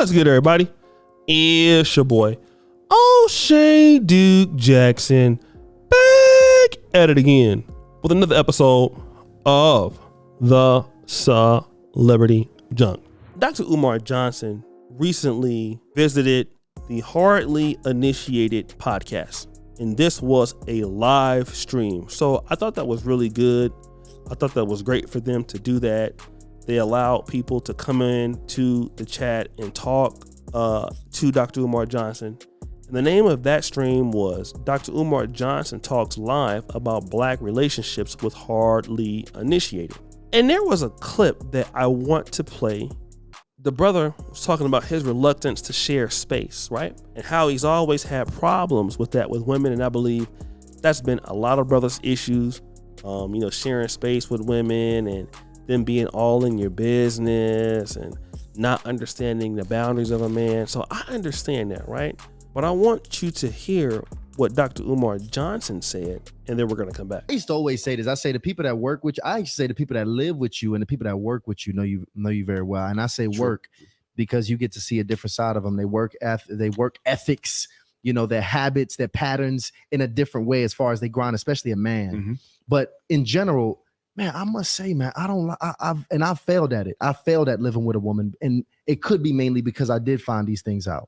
What's good, everybody? It's your boy, Shady Jackson, back at it again with another episode of the Celebrity Junk. Dr. Umar Johnson recently visited the Hardly Initiated podcast, and this was a live stream. So I thought that was really good. I thought that was great for them to do that. They allowed people to come in to the chat and talk to Dr. Umar Johnson. And the name of that stream was Dr. Umar Johnson Talks Live About Black Relationships with Hardly Initiated. And there was a clip that I want to play. The brother was talking about his reluctance to share space, right? And how he's always had problems with that with women. And I believe that's been a lot of brothers' issues, sharing space with women and them being all in your business and not understanding the boundaries of a man. So I understand that, right? But I want you to hear what Dr. Umar Johnson said, and then we're going to come back. I used to always say this. I say the people that work with you, I used to say the people that live with you and the people that work with you know you very well. And I say work because you get to see a different side of them. They work ethics, their habits, their patterns in a different way as far as they grind, especially a man. Mm-hmm. But in general, man, I must say, man, I've failed at it. I failed at living with a woman, and it could be mainly because I did find these things out.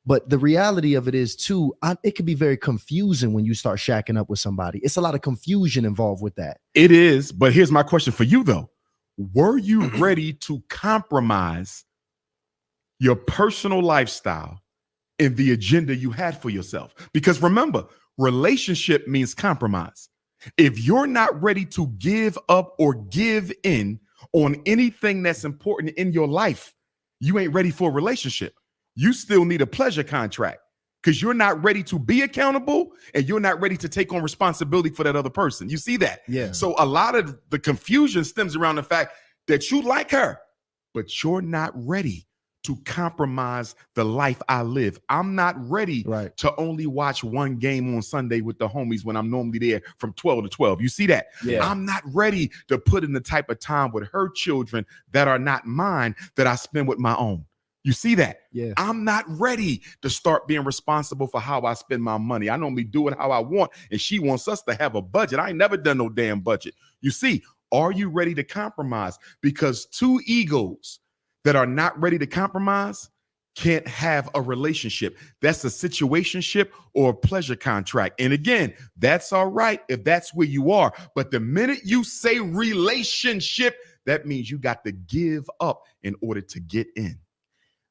But the reality of it is too, it can be very confusing when you start shacking up with somebody. It's a lot of confusion involved with that. It is, but here's my question for you though. Were you ready to compromise your personal lifestyle and the agenda you had for yourself? Because remember, relationship means compromise. If you're not ready to give up or give in on anything that's important in your life, you ain't ready for a relationship. You still need a pleasure contract because you're not ready to be accountable and you're not ready to take on responsibility for that other person. You see that? Yeah. So a lot of the confusion stems around the fact that you like her, but you're not ready to compromise the life I live. I'm not ready to only watch one game on Sunday with the homies when I'm normally there from 12 to 12. You see that? Yeah. I'm not ready to put in the type of time with her children that are not mine that I spend with my own. You see that? Yeah. I'm not ready to start being responsible for how I spend my money. I normally do it how I want, and she wants us to have a budget. I ain't never done no damn budget. You see, are you ready to compromise? Because two egos that are not ready to compromise can't have a relationship. That's a situationship or a pleasure contract. And again, that's all right if that's where you are. But the minute you say relationship, that means you got to give up in order to get in.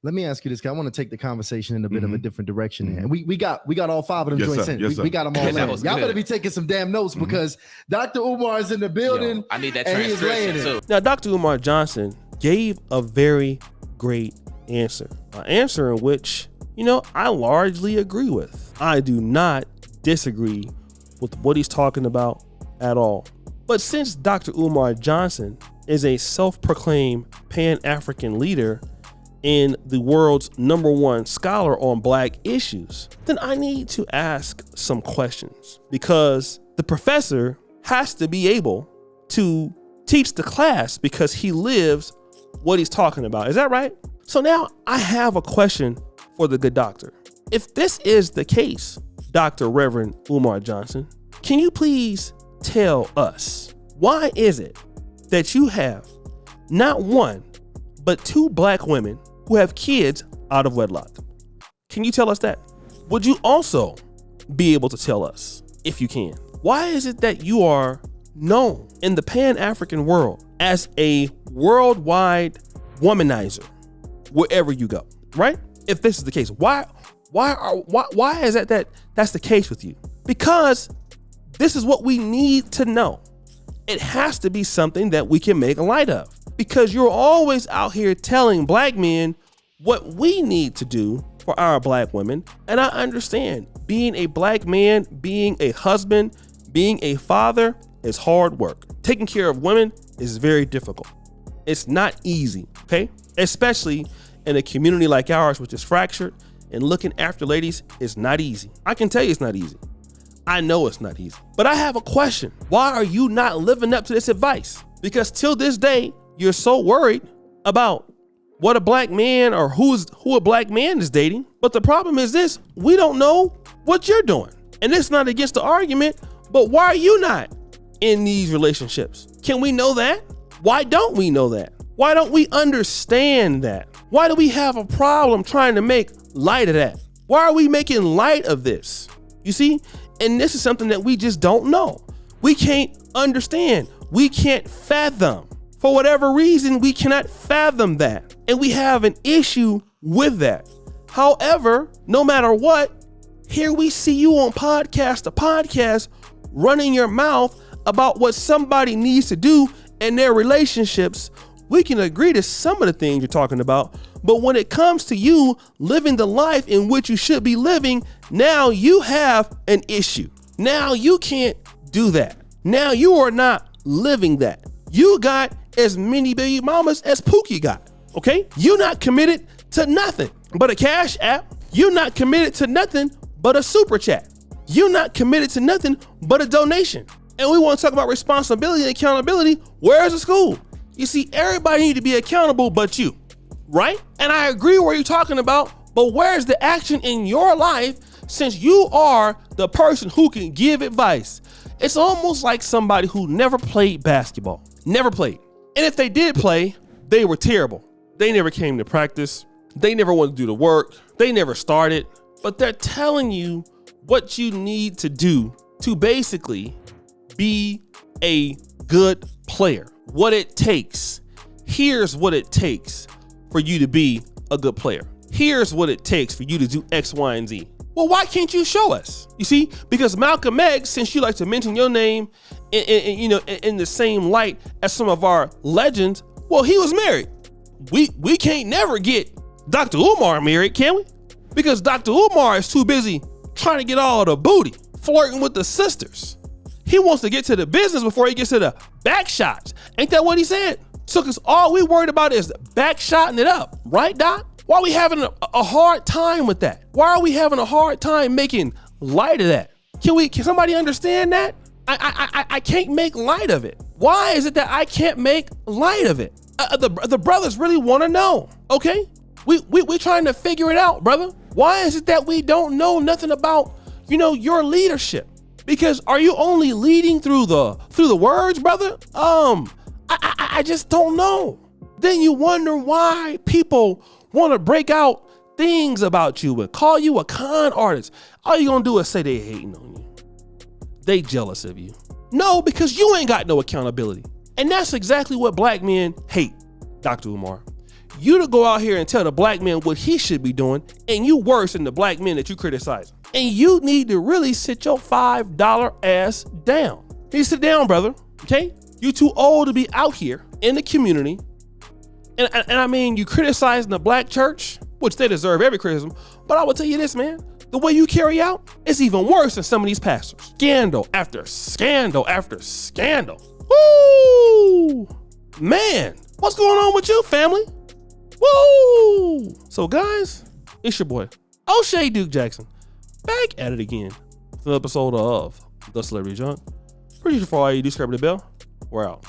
Let me ask you this, because I want to take the conversation in a bit of a different direction here. And we got all five of them joints in. We got them all in. Y'all better be taking some damn notes because Dr. Umar is in the building. I need that transcription too. Now, Dr. Umar Johnson gave a very great answer. An answer in which, I largely agree with. I do not disagree with what he's talking about at all. But since Dr. Umar Johnson is a self-proclaimed Pan-African leader and the world's #1 scholar on black issues, then I need to ask some questions because the professor has to be able to teach the class because he lives what he's talking about. Is that right? So now I have a question for the good doctor. If this is the case, Dr. Reverend Umar Johnson, can you please tell us why is it that you have not one, but two black women who have kids out of wedlock? Can you tell us that? Would you also be able to tell us, if you can, why is it that you are known in the Pan-African world as a worldwide womanizer wherever you go, right? If this is the case, why is that's the case with you? Because this is what we need to know. It has to be something that we can make light of. Because you're always out here telling black men what we need to do for our black women. And I understand being a black man, being a husband, being a father is hard work. Taking care of women is very difficult. It's not easy, okay? Especially in a community like ours, which is fractured, and looking after ladies is not easy. I can tell you it's not easy. I know it's not easy. But I have a question. Why are you not living up to this advice? Because till this day, you're so worried about what a black man or who a black man is dating. But the problem is this, we don't know what you're doing. And it's not against the argument, but why are you not in these relationships? Can we know that? Why don't we know that? Why don't we understand that? Why do we have a problem trying to make light of that? Why are we making light of this? You see, and this is something that we just don't know. We can't understand. We can't fathom. For whatever reason, we cannot fathom that. And we have an issue with that. However, no matter what, here we see you on podcast to podcast running your mouth about what somebody needs to do in their relationships. We can agree to some of the things you're talking about, but when it comes to you living the life in which you should be living, now you have an issue. Now you can't do that. Now you are not living that. You got as many baby mamas as Pookie got, okay? You're not committed to nothing but a cash app. You're not committed to nothing but a super chat. You're not committed to nothing but a donation. And we want to talk about responsibility and accountability. Where's the school? You see, everybody need to be accountable but you, right? And I agree what you're talking about, but where's the action in your life since you are the person who can give advice? It's almost like somebody who never played basketball, never played. And if they did play, they were terrible. They never came to practice. They never wanted to do the work. They never started, but they're telling you what you need to do to basically be a good player. What it takes. Here's what it takes for you to be a good player. Here's what it takes for you to do X, Y, and Z. Well, why can't you show us? You see, because Malcolm X, since you like to mention your name in the same light as some of our legends, well, he was married. We can't never get Dr. Umar married, can we? Because Dr. Umar is too busy trying to get all the booty, flirting with the sisters. He wants to get to the business before he gets to the back shots. Ain't that what he said? So, because all we worried about is back shotting it up, right, Doc? Why are we having a hard time with that? Why are we having a hard time making light of that? Can somebody understand that? I can't make light of it. Why is it that I can't make light of it? The brothers really want to know, okay? We trying to figure it out, brother. Why is it that we don't know nothing about, your leadership? Because are you only leading through the words, brother? I just don't know. Then you wonder why people want to break out things about you and call you a con artist. All you gonna do is say they hating on you. They jealous of you. No, because you ain't got no accountability. And that's exactly what black men hate, Dr. Umar. You to go out here and tell the black man what he should be doing, and you worse than the black men that you criticize. And you need to really sit your $5 ass down. You need to sit down, brother, okay? You too old to be out here in the community. And I mean, you criticizing the black church, which they deserve every criticism. But I will tell you this, man, the way you carry out is even worse than some of these pastors. Scandal after scandal after scandal. Woo! Man, what's going on with you, family? Woo! So guys, it's your boy, O'Shea Duke Jackson, back at it again with an episode of The Celebrity Junk. Pretty sure for all you do, scrap the bell. We're out.